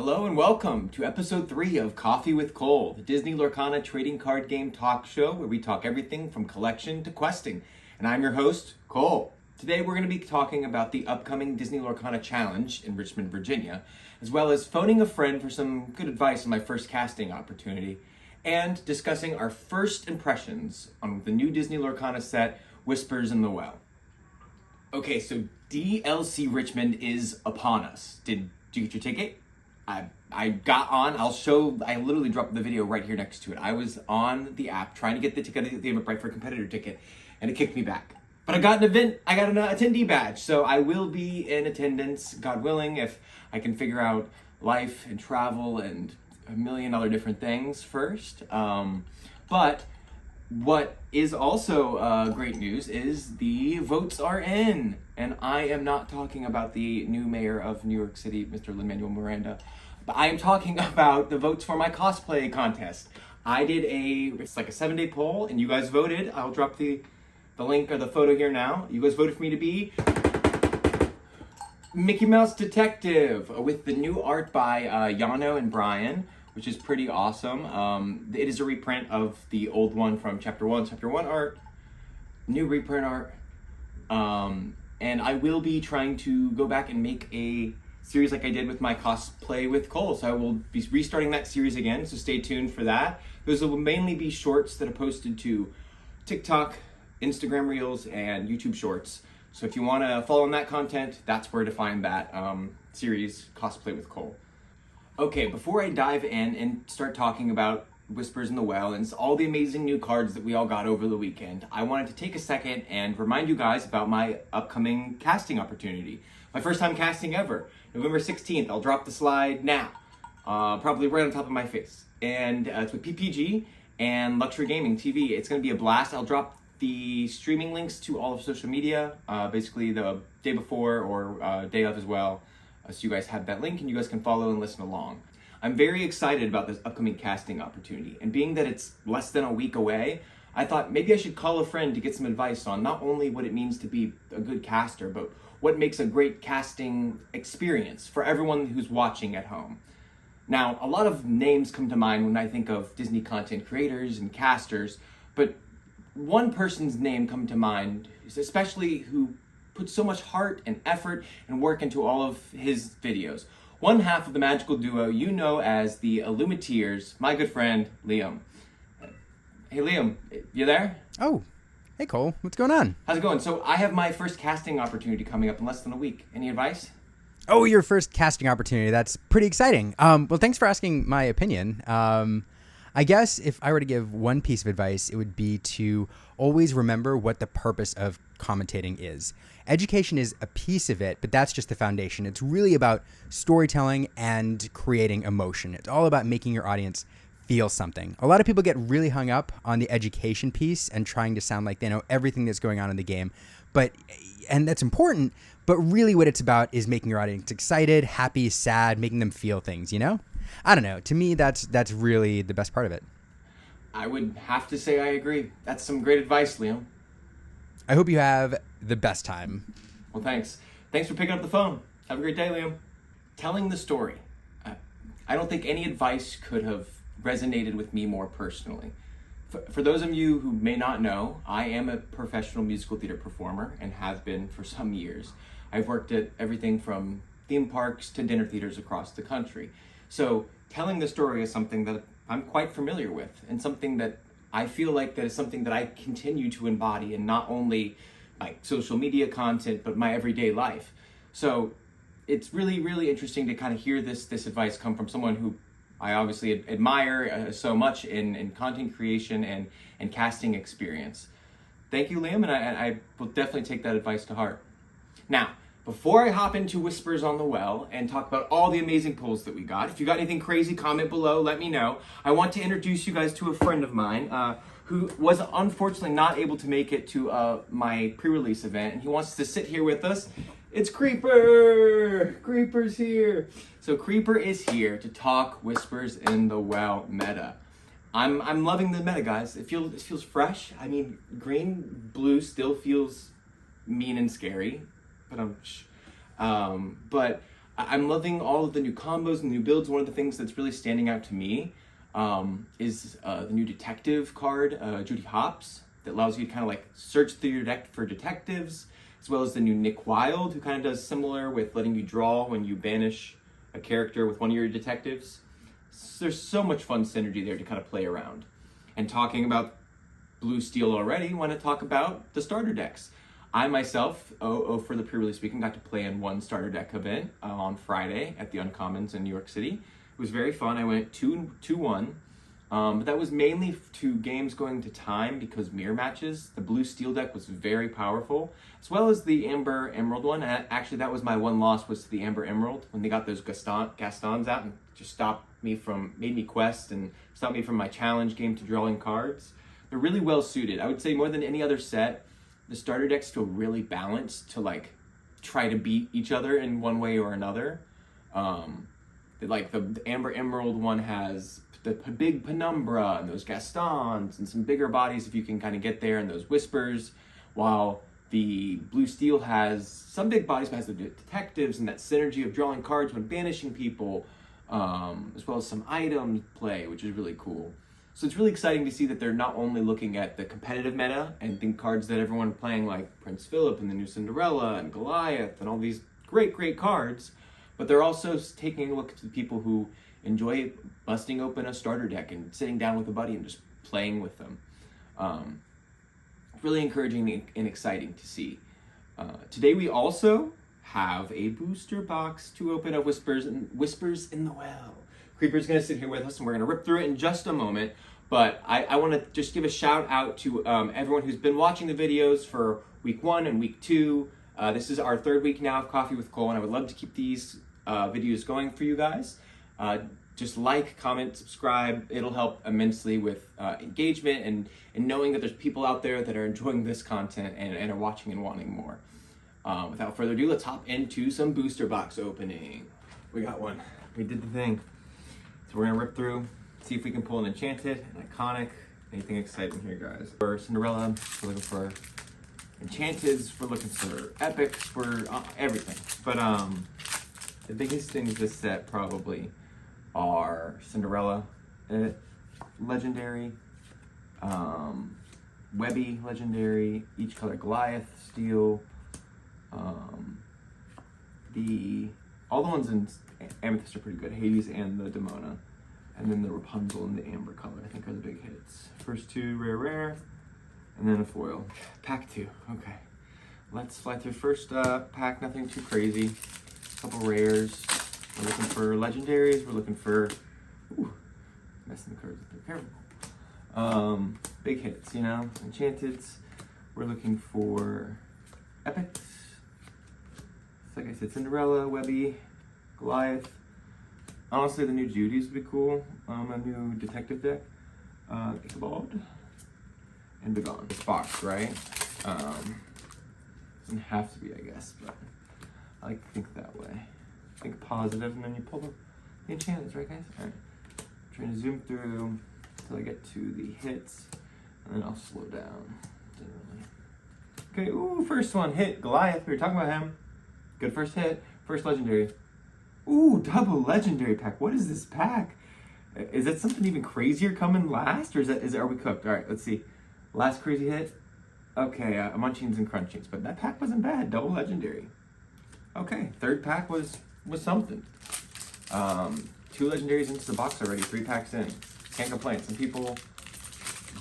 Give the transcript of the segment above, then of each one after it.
Hello and welcome to episode 3 of Coffee with Kole, the Disney Lorcana trading card game talk show where we talk everything from collection to questing. And I'm your host, Kole. Today we're going to be talking about the upcoming Disney Lorcana Challenge in Richmond, Virginia, as well as phoning a friend for some good advice on my first casting opportunity, and discussing our first impressions on the new Disney Lorcana set, Whispers in the Well. Okay, so DLC Richmond is upon us. Did you get your ticket? I got on, I literally dropped the video right here next to it. I was on the app trying to get the ticket, the Eventbrite for a competitor ticket, and it kicked me back. But I got an attendee badge, so I will be in attendance, God willing, if I can figure out life and travel and a million other different things first. But what is also great news is the votes are in. And I am not talking about the new mayor of New York City, Mr. Lin-Manuel Miranda, but I am talking about the votes for my cosplay contest. I did it's like a 7-day poll, and you guys voted. I'll drop the link or the photo here now. You guys voted for me to be Mickey Mouse Detective with the new art by Yano and Brian, which is pretty awesome. It is a reprint of the old one from Chapter 1 art, new reprint art. And I will be trying to go back and make a series like I did with my cosplay with Kole. So I will be restarting that series again, so stay tuned for that. Those will mainly be shorts that are posted to TikTok, Instagram Reels, and YouTube Shorts. So if you want to follow on that content, that's where to find that series, Cosplay with Kole. Okay, before I dive in and start talking about Whispers in the Well and all the amazing new cards that we all got over the weekend, I wanted to take a second and remind you guys about my upcoming casting opportunity. My first time casting ever, November 16th. I'll drop the slide now, probably right on top of my face. And it's with PPG and Luxury Gaming TV. It's going to be a blast. I'll drop the streaming links to all of social media, basically the day before or day of as well, so you guys have that link and you guys can follow and listen along. I'm very excited about this upcoming casting opportunity, and being that it's less than a week away, I thought maybe I should call a friend to get some advice on not only what it means to be a good caster, but what makes a great casting experience for everyone who's watching at home. Now, a lot of names come to mind when I think of Disney content creators and casters, but one person's name come to mind, especially who puts so much heart and effort and work into all of his videos. One half of the magical duo you know as the Illumineers, my good friend, Liam. Hey, Liam, you there? Oh, hey, Kole. What's going on? How's it going? So I have my first casting opportunity coming up in less than a week. Any advice? Oh, your first casting opportunity. That's pretty exciting. Well, thanks for asking my opinion. I guess if I were to give one piece of advice, it would be to always remember what the purpose of commentating is. Education is a piece of it, but that's just the foundation. It's really about storytelling and creating emotion. It's all about making your audience feel something. A lot of people get really hung up on the education piece and trying to sound like they know everything that's going on in the game, and that's important, but really what it's about is making your audience excited, happy, sad, making them feel things, you know? I don't know. To me, that's really the best part of it. I would have to say I agree. That's some great advice, Liam. I hope you have the best time. Well, thanks. Thanks for picking up the phone. Have a great day, Liam. Telling the story. I don't think any advice could have resonated with me more personally. For those of you who may not know, I am a professional musical theater performer and have been for some years. I've worked at everything from theme parks to dinner theaters across the country. So telling the story is something that I'm quite familiar with, and something that I feel like that is something that I continue to embody in not only my social media content, but my everyday life. So it's really, really interesting to kind of hear this advice come from someone who I obviously admire so much in content creation and casting experience. Thank you, Liam, and I will definitely take that advice to heart. Now, before I hop into Whispers on the Well and talk about all the amazing pulls that we got, if you got anything crazy, comment below, let me know. I want to introduce you guys to a friend of mine who was unfortunately not able to make it to my pre-release event, and he wants to sit here with us. It's Creeper! Creeper's here! So Creeper is here to talk Whispers in the Well meta. I'm loving the meta, guys. It feels fresh. I mean, green, blue still feels mean and scary, but I'm loving all of the new combos and new builds. One of the things that's really standing out to me is the new detective card, Judy Hopps, that allows you to kind of like search through your deck for detectives, as well as the new Nick Wilde, who kind of does similar with letting you draw when you banish a character with one of your detectives. So there's so much fun synergy there to kind of play around. And talking about Blue Steel already, want to talk about the starter decks. I myself, for the pre-release weekend, got to play in one starter deck event on Friday at the Uncommons in New York City. It was very fun. I went 2-1. But that was mainly to games going to time because mirror matches. The Blue Steel deck was very powerful, as well as the Amber Emerald one. Actually, that was my one loss, was to the Amber Emerald when they got those Gastons out and just made me quest and stopped me from my challenge game to drawing cards. They're really well suited. I would say more than any other set, the starter decks feel really balanced to like try to beat each other in one way or another. Like the Amber Emerald one has the big Penumbra and those Gastons and some bigger bodies if you can kind of get there, and those Whispers, while the Blue Steel has some big bodies but has the detectives and that synergy of drawing cards when banishing people, as well as some item play, which is really cool. So it's really exciting to see that they're not only looking at the competitive meta and think cards that everyone playing like Prince Philip and the new Cinderella and Goliath and all these great cards, but they're also taking a look to the people who enjoy busting open a starter deck and sitting down with a buddy and just playing with them. Really encouraging and exciting to see. Today we also have a booster box to open of Whispers in the Well. Creeper's gonna sit here with us and we're gonna rip through it in just a moment. But I want to just give a shout out to everyone who's been watching the videos for week 1 and week 2. This is our 3rd week now of Coffee with Kole, and I would love to keep these videos going for you guys. Just like, comment, subscribe. It'll help immensely with engagement and knowing that there's people out there that are enjoying this content and are watching and wanting more. Without further ado, let's hop into some booster box opening. We got one. We did the thing. So we're gonna rip through, see if we can pull an enchanted, an iconic, anything exciting here, guys. For Cinderella, we're looking for enchanteds, we're looking for epics, for everything. But the biggest things this set probably are Cinderella, legendary, Webby, legendary, each color Goliath, steel, all the ones in Amethyst are pretty good, Hades and the Demona, and then the Rapunzel and the Amber color I think are the big hits. First 2 rare, and then a foil. Pack 2, okay. Let's fly through first pack, nothing too crazy. Couple rares. We're looking for legendaries. We're looking for messing the cards up there. Careful. Big hits, you know, enchanteds. We're looking for epics. So like I said, Cinderella, Webby, Goliath. Honestly, the new Judy's would be cool. A new detective deck. Ichabod and Begone. This box, right? Doesn't have to be, I guess, but I like to think that way. Think positive, and then you pull the enchantments, right, guys? All right. Trying to zoom through until I get to the hits, and then I'll slow down. Generally. Okay, ooh, first one hit Goliath. We were talking about him. Good first hit. First legendary. Ooh, double legendary pack. What is this pack? Is that something even crazier coming last, or are we cooked? All right, let's see. Last crazy hit. Okay, Munchings and Crunchings, but that pack wasn't bad. Double legendary. Okay, 3rd pack was something. 2 legendaries into the box already, 3 packs in. Can't complain. Some people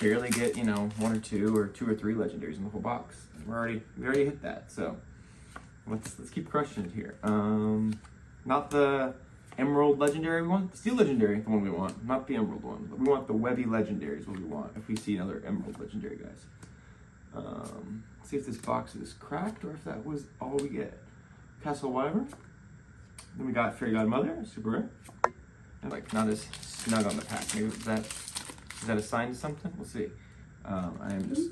barely get, 1 or 2 or 2 or 3 legendaries in the whole box. We already hit that, so let's keep crushing it here. Not the Emerald legendary we want, the Steel legendary, the one we want, not the Emerald one. But we want the Webby legendaries, what we want if we see another Emerald legendary, guys. See if this box is cracked or if that was all we get. Castle Wyvern. Then we got Fairy Godmother, super rare. And like not as snug on the pack. Maybe is that a sign to something? We'll see. I am just.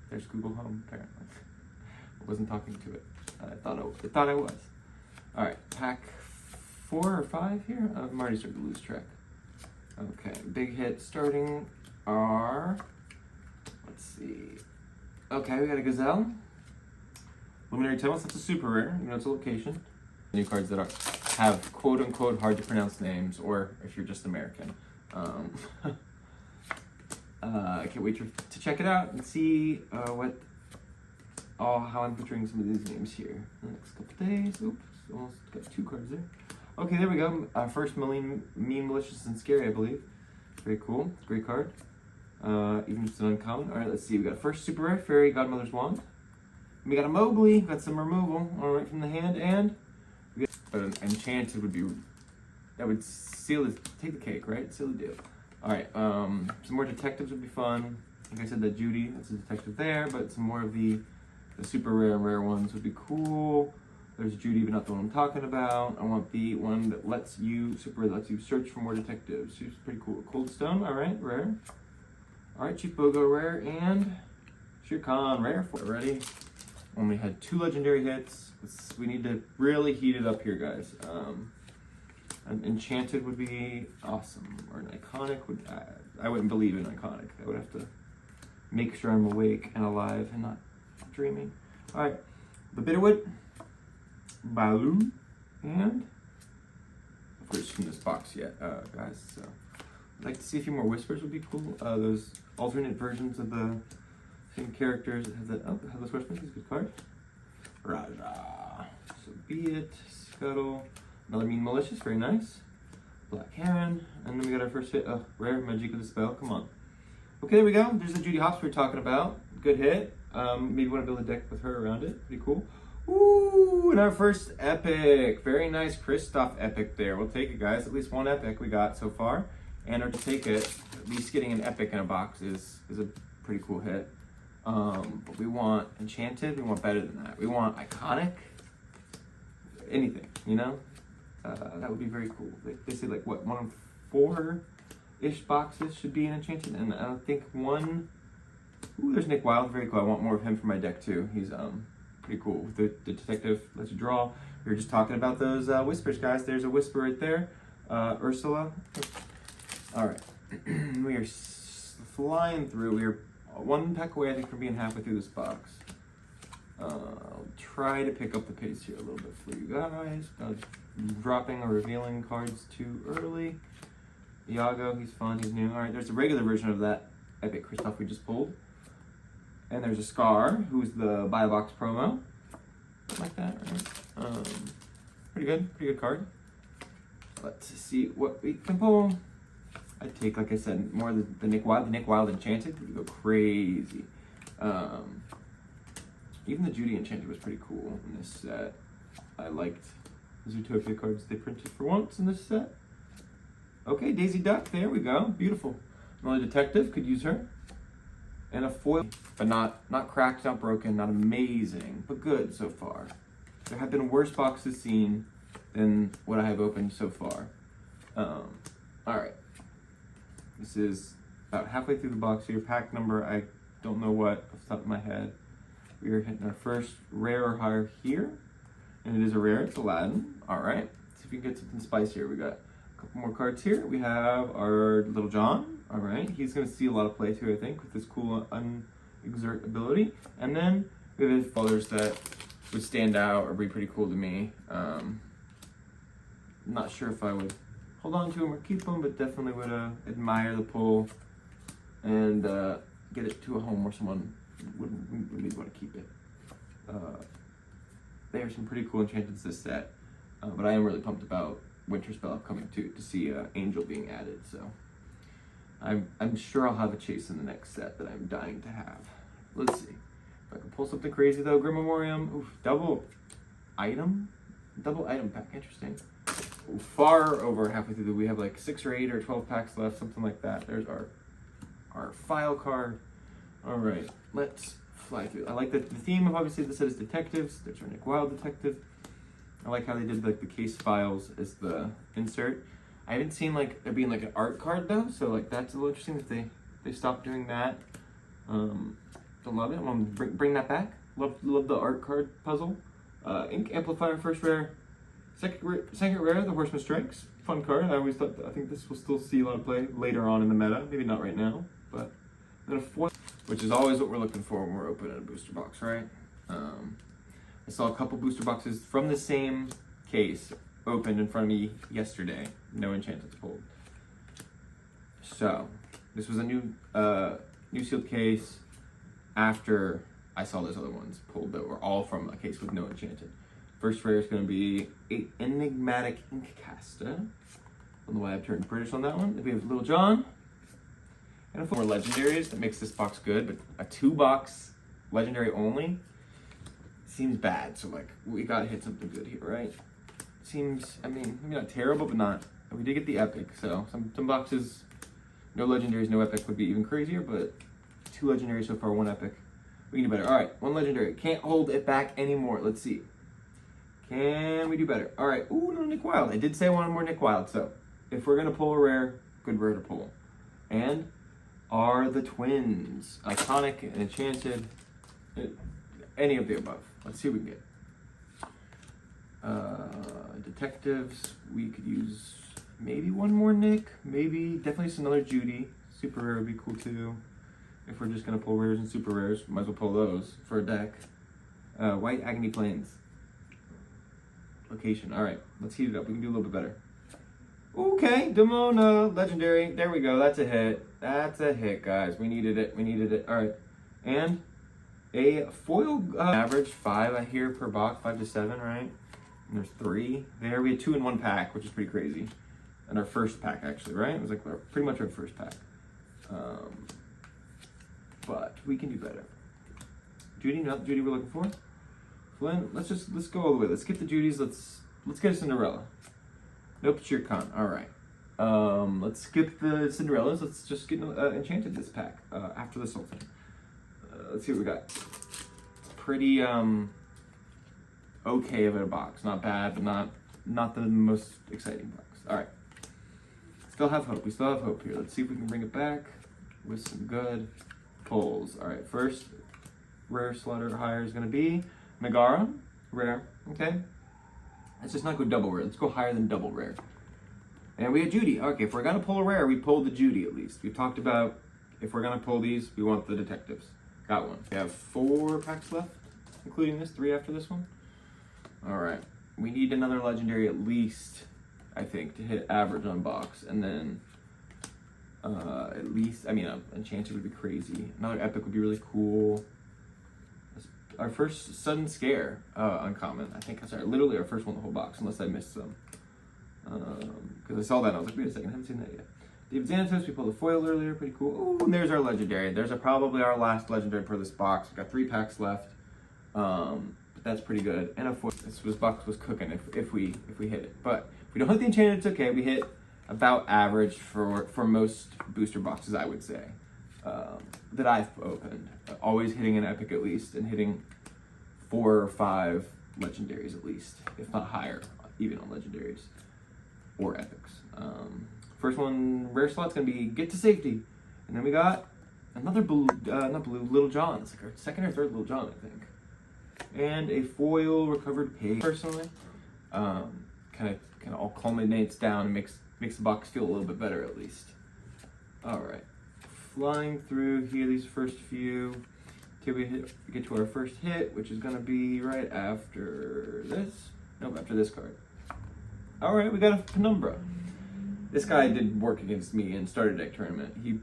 There's Google Home apparently. I wasn't talking to it. I thought I was. All right, pack 4 or 5 here. I'm already starting to lose track. Okay, big hits starting are. Let's see. Okay, we got a Gazelle. Luminary Tempest, that's a super rare, it's a location. New cards that have quote unquote hard to pronounce names, or if you're just American. I can't wait to check it out and see how I'm butchering some of these names here. The next couple days. Oops, almost got 2 cards there. Okay, there we go. First Mean, Malicious, and Scary, I believe. Very cool. Great card. Even just an uncommon. Alright, let's see. We got first super rare, Fairy Godmother's Wand. We got a Mowgli, got some removal, alright, from the hand, and we got, but an Enchanted would be, that would take the cake, right? Seal the deal. Alright, some more detectives would be fun. Like I said, that Judy, that's a detective there, but some more of the super rare and rare ones would be cool. There's Judy, but not the one I'm talking about. I want the one that lets you search for more detectives. She's pretty cool. Cold Stone, alright, rare. Alright, Chief Bogo, rare, and Shere Khan, rare. Ready? Only had 2 legendary hits. We need to really heat it up here, guys. An Enchanted would be awesome, or an Iconic would. I wouldn't believe in Iconic. I would have to make sure I'm awake and alive and not dreaming. All right, the Bitterwood, Baloo, and of course from this box yet, guys. So I'd like to see a few more Whispers. Would be cool. Those alternate versions of the same characters that have that. Oh, Headless Horseman is a good card. Raja. So be it. Scuttle. Another Mean Malicious, very nice. Black Heron. And then we got our first hit. Oh, rare Magic Dispel. Come on. Okay, there we go. There's the Judy Hopps we were talking about. Good hit. Maybe want to build a deck with her around it. Pretty cool. Ooh, and our first epic. Very nice Kristoff epic there. We'll take it, guys. At least one epic we got so far. And to take it, at least getting an epic in a box is a pretty cool hit. But we want Enchanted, we want better than that. We want Iconic, anything, you know? That would be very cool. They say like what, 1 of 4-ish boxes should be an Enchanted, and I think one, ooh, there's Nick Wilde, very cool. I want more of him for my deck too. He's pretty cool. The detective lets you draw. We were just talking about those Whispers, guys. There's a Whisper right there. Ursula. All right, we are flying through. We are 1 pack away, I think, from being halfway through this box. I'll try to pick up the pace here a little bit for you guys. Dropping or revealing cards too early. Iago, he's fun, he's new. Alright, there's a regular version of that epic Kristoff we just pulled. And there's a Scar, who's the buy a box promo. Like that, right? Pretty good card. Let's see what we can pull. I'd take, like I said, more the Nick Wilde. The Nick Wilde Enchanted would go crazy. Even the Judy Enchanted was pretty cool in this set. I liked the Zootopia cards they printed for once in this set. Okay, Daisy Duck, there we go. Beautiful. Another detective, could use her. And a foil, but not cracked, not broken, not amazing, but good so far. There have been worse boxes seen than what I have opened so far. Alright. This is about halfway through the box here. Pack number, I don't know what off the top of my head. We are hitting our first rare or higher here. And it is a rare, it's Aladdin. Alright, see if we can get something spicier. We got a couple more cards here. We have our Little John. Alright, he's going to see a lot of play too, I think, with this cool unexert ability. And then we have others that would stand out or be pretty cool to me. Not sure if I would hold on to them or keep them, but definitely would admire the pull and get it to a home where someone would really want to keep it. There are some pretty cool enchantments this set, but I am really pumped about Winter Spell upcoming too, to see Angel being added. So I'm sure I'll have a chase in the next set that I'm dying to have. Let's see if I can pull something crazy though. Grim Memoriam, oof, double item pack, interesting. Far over halfway through. We have like 6 or 8 or 12 packs left, something like that. There's our file card. All right, let's fly through. I like the theme of obviously the set is detectives. There's our Nick Wilde detective. I like how they did like the case files as the insert. I haven't seen like there being like an art card though, so like that's a little interesting that they stopped doing that. Don't love it. I want to bring that back. Love the art card puzzle. Ink Amplifier first rare. Second rare, the Horseman Strikes. Fun card. I think this will still see a lot of play later on in the meta. Maybe not right now, but then a fourth, which is always what we're looking for when we're opening a booster box, right? I saw a couple booster boxes from the same case opened in front of me yesterday. No enchantments pulled. So this was a new sealed case after I saw those other ones pulled that were all from a case with no enchanted. First rare is going to be an enigmatic Inkcaster. I don't know why I've turned British on that one. Then we have Little John. And a few more legendaries that makes this box good, but a 2-box legendary only seems bad. So like we gotta hit something good here, right? Seems, I mean, maybe not terrible, but not. We did get the epic, so some boxes, no legendaries, no epic would be even crazier, but 2 legendaries so far, 1 epic. We can do better. All right, 1 legendary. Can't hold it back anymore. Let's see. Can we do better? All right. Ooh, no Nick Wild. I did say I wanted more Nick Wild, so if we're gonna pull a rare, good rare to pull. And are the twins iconic and enchanted? Any of the above. Let's see what we can get. Detectives. We could use maybe 1 more Nick. Maybe definitely just another Judy. Super rare would be cool too. If we're just gonna pull rares and super rares, might as well pull those for a deck. White Agony Plains. Location. All right, let's heat it up. We can do a little bit better. Okay, Demona, legendary. There we go. That's a hit. That's a hit, guys. We needed it. We needed it. All right, and a foil average 5 I hear per box, 5 to 7, right? And there's 3 there. We had 2 in 1 pack, which is pretty crazy. And our first pack, actually, right? It was like pretty much our first pack. But we can do better. Judy, not the Judy we're looking for. Flynn, let's go all the way. Let's skip the Judys. Let's get a Cinderella. Nope, Shere Khan. All right. Let's skip the Cinderellas. Let's just get enchanted this pack after the Sultan. Let's see what we got. Pretty okay of a box. Not bad, but not the most exciting box. All right. Still have hope. We still have hope here. Let's see if we can bring it back with some good pulls. All right. First rare slot or higher is going to be Megara. Rare. Okay. Let's just not go double rare. Let's go higher than double rare. And we had Judy. Okay, if we're going to pull a rare, we pulled the Judy at least. We talked about if we're going to pull these, we want the detectives. Got one. We have 4 packs left, including this, 3 after this one. All right. We need another legendary at least, I think, to hit average on box. And then at least, I mean, enchanted would be crazy. Another epic would be really cool. Our first sudden scare, uncommon. I think that's literally our first one in the whole box, unless I missed some. Because I saw that and I was like, wait a second, I haven't seen that yet. David Xanatos, we pulled a foil earlier, pretty cool. Ooh, and there's our legendary. There's probably our last legendary per this box. We've got 3 packs left, but that's pretty good. And a foil. This box was cooking if we hit it. But if we don't hit the enchanted, it's okay. We hit about average for most booster boxes, I would say. That I've opened. Always hitting an epic at least, and hitting 4 or 5 legendaries at least, if not higher, even on legendaries or epics. First one, rare slot's gonna be Get to Safety, and then we got another Little John. It's like our second or third Little John, I think, and a foil Recovered Pig. Personally, kind of all culminates down and makes the box feel a little bit better at least. All right. Flying through here, these first few, till we get to our first hit, which is gonna be right after this. Nope, after this card. All right, we got a Penumbra. This guy did work against me in starter deck tournament. He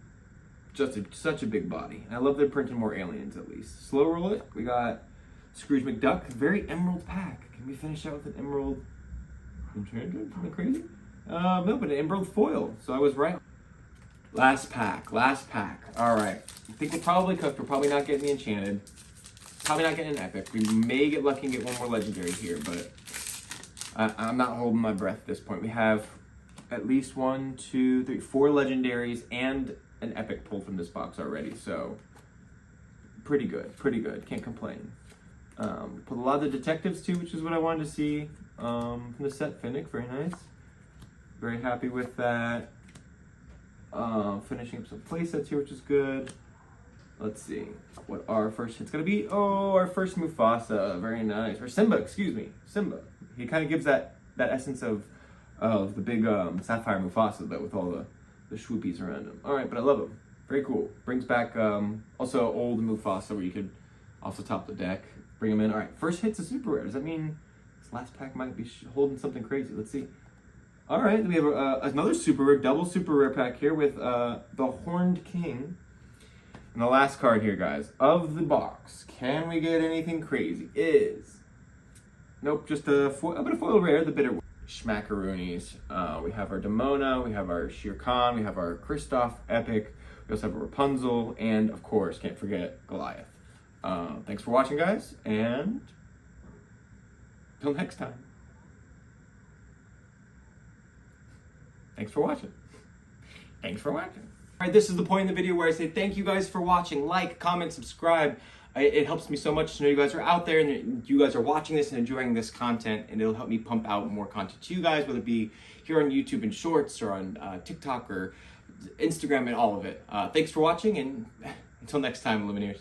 such a big body. And I love they're printing more aliens at least. Slow roll it. We got Scrooge McDuck, very emerald pack. Can we finish out with an emerald enchanted? Isn't that crazy? No, but an emerald foil. So I was right. Last pack. All right. I think we're probably cooked. We're probably not getting the enchanted. Probably not getting an epic. We may get lucky and get 1 more legendary here, but I'm not holding my breath at this point. We have at least 1, 2, 3, 4 legendaries and an epic pulled from this box already. So pretty good. Can't complain. Put a lot of the detectives too, which is what I wanted to see from the set. Finnick, very nice. Very happy with that. Finishing up some play sets here, which is good. Let's see what our first hit's gonna be. Oh, our first Mufasa, very nice. Or Simba, excuse me, Simba. He kind of gives that essence of the big sapphire Mufasa, but with all the swoopies around him. All right, but I love him. Very cool. Brings back also old Mufasa, where you could also top the deck, bring him in. All right, first hit's a super rare. Does that mean it's last pack might be holding something crazy. Let's see. All right, we have another super rare, double super rare pack here with the Horned King. And the last card here, guys, of the box. Can we get anything crazy? Nope, just a bit of foil rare, the bitter schmackaroonies. We have our Demona, we have our Shere Khan, we have our Kristoff Epic, we also have a Rapunzel, and of course, can't forget Goliath. Thanks for watching, guys, and till next time. Thanks for watching. Thanks for watching. All right, this is the point in the video where I say thank you guys for watching. Like, comment, subscribe. It helps me so much to know you guys are out there and you guys are watching this and enjoying this content, and it'll help me pump out more content to you guys, whether it be here on YouTube and Shorts or on TikTok or Instagram and all of it. Thanks for watching, and until next time, Lumineers.